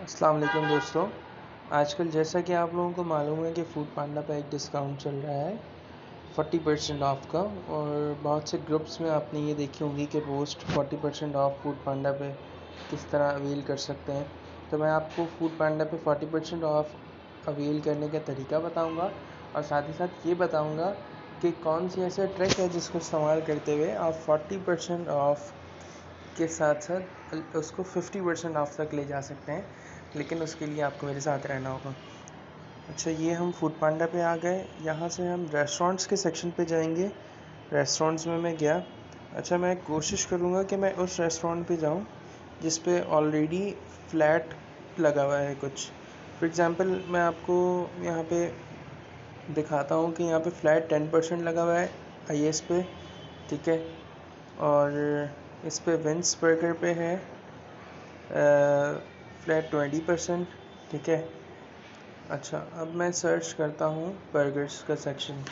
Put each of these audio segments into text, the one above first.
अस्सलाम वालेकुम दोस्तों। आजकल जैसा कि आप लोगों को मालूम है कि फूड पांडा पे एक डिस्काउंट चल रहा है 40% ऑफ का, और बहुत से ग्रुप्स में आपने ये देखी होंगी कि पोस्ट 40% ऑफ फूड पांडा पे किस तरह अवेल कर सकते हैं। तो मैं आपको फूड पांडा पे 40% ऑफ अवेल करने का तरीका बताऊंगा, और साथ ही साथ ये बताऊंगा कि कौन सी ऐसे ट्रिक है जिसको इस्तेमाल करते हुए आप 40% ऑफ के साथ साथ उसको 50% ऑफ तक ले जा सकते हैं, लेकिन उसके लिए आपको मेरे साथ रहना होगा। अच्छा, ये हम फूड पांडा पे आ गए। यहाँ से हम रेस्टोरेंट्स के सेक्शन पे जाएंगे। रेस्टोरेंट्स में मैं गया। अच्छा, मैं कोशिश करूँगा कि मैं उस रेस्टोरेंट पे जाऊँ जिस पे ऑलरेडी फ्लैट लगा हुआ है कुछ। फॉर एग्ज़ाम्पल मैं आपको यहाँ पे दिखाता हूँ कि यहाँ पे फ्लैट 10% लगा हुआ है आईएस पे, ठीक है। और इस पे विंस बर्गर पे है फ्लैट 20%, ठीक है। अच्छा, अब मैं सर्च करता हूँ बर्गर्स का सेक्शन।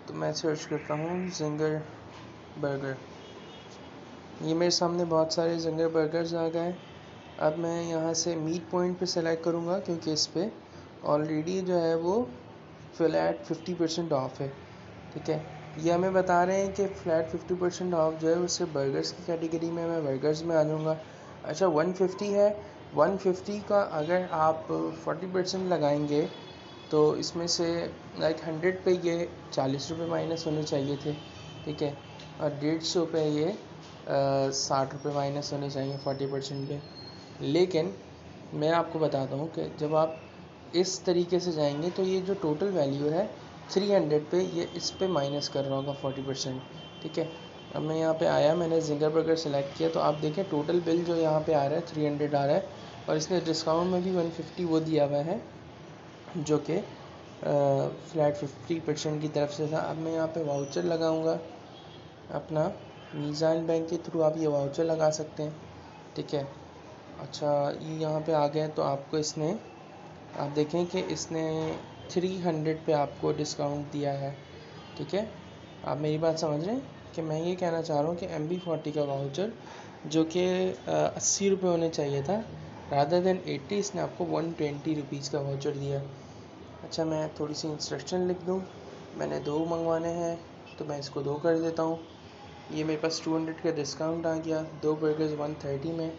तो मैं सर्च करता हूँ जिंगर बर्गर। ये मेरे सामने बहुत सारे जिंगर बर्गर्स आ गए। अब मैं यहाँ से मीट पॉइंट पे सेलेक्ट करूँगा क्योंकि इस पे ऑलरेडी जो है वो फ्लैट 50% ऑफ है, ठीक है। ये हमें बता रहे हैं कि फ्लैट 50% ऑफ जो है उससे बर्गर्स की कैटेगरी में मैं बर्गर्स में आ जाऊँगा। अच्छा, 150 है। 150 का अगर आप 40% लगाएंगे तो इसमें से लाइक 100 पे ये 40 रुपये माइनस होने चाहिए थे, ठीक है। और 150 पे ये 60 रुपये माइनस होने चाहिए 40% पे। लेकिन मैं आपको बताता हूँ कि जब आप इस तरीके से जाएंगे तो ये जो टोटल वैल्यू है 300 पे, ये इस पे माइनस कर रहा होगा 40%, ठीक है। अब मैं यहाँ पे आया, मैंने जिंगर बर्गर सेलेक्ट किया, तो आप देखें टोटल बिल जो यहाँ पे आ रहा है 300 आ रहा है, और इसने डिस्काउंट में भी 150 वो दिया हुआ है जो कि फ्लैट 50% की तरफ से था। अब मैं यहाँ पे वाउचर लगाऊंगा अपना, मीज़ान बैंक के थ्रू आप ये वाउचर लगा सकते हैं, ठीक है। अच्छा, ये यहाँ पे आ गए तो आपको इसने, आप देखें कि इसने 300 पे आपको डिस्काउंट दिया है, ठीक है। आप मेरी बात समझ रहे हैं कि मैं ये कहना चाह रहा हूँ कि MB40 का वाउचर जो कि 80 रुपये होने चाहिए था, रादर देन 80, इसने आपको 120 रुपीज़ का वाउचर दिया। अच्छा, मैं थोड़ी सी इंस्ट्रक्शन लिख दूँ। मैंने 2 मंगवाने हैं तो मैं इसको 2 कर देता हूँ। ये मेरे पास 200 का डिस्काउंट आ गया, 2 बर्गर्स 130 में।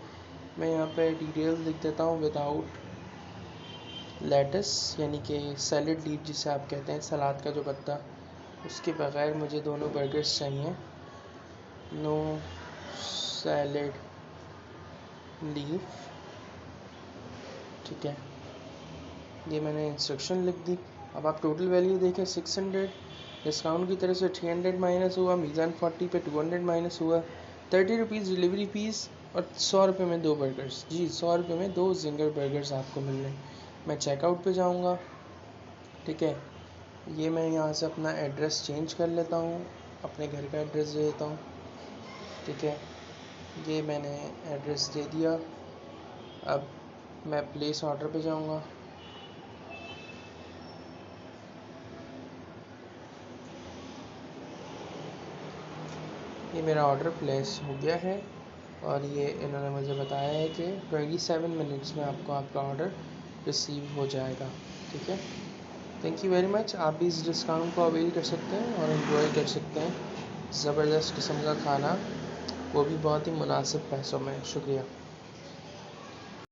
मैं यहाँ पे डिटेल्स लिख देता हूँ, विदाउट लेटस, यानी कि सैलड लीफ जिसे आप कहते हैं, सलाद का जो पत्ता, उसके बगैर मुझे दोनों बर्गर्स चाहिए। नो सैलड लीफ, ठीक है। ये मैंने इंस्ट्रक्शन लिख दी। अब आप टोटल वैल्यू देखें, 600 डिस्काउंट की तरफ से 300 माइनस हुआ, मीज़ान 40 पे 200 माइनस हुआ, 30 रुपीज़ डिलीवरी फीस, और 100 रुपये में 2 बर्गर्स। जी, 100 रुपये में 2 जिंगर बर्गर्स आपको मिल रहे हैं। मैं चेकआउट पे जाऊंगा, ठीक है। ये मैं यहाँ से अपना एड्रेस चेंज कर लेता हूँ, अपने घर का एड्रेस दे देता हूँ, ठीक है। ये मैंने एड्रेस दे दिया। अब मैं प्लेस ऑर्डर पे जाऊँगा। ये मेरा ऑर्डर प्लेस हो गया है, और ये इन्होंने मुझे बताया है कि 27 मिनट्स में आपको आपका ऑर्डर रिसीव हो जाएगा, ठीक है। Thank you very much. आप भी इस डिस्काउंट को अवेल कर सकते हैं और एंजॉय कर सकते हैं ज़बरदस्त किस्म का खाना, वो भी बहुत ही मुनासिब पैसों में। शुक्रिया।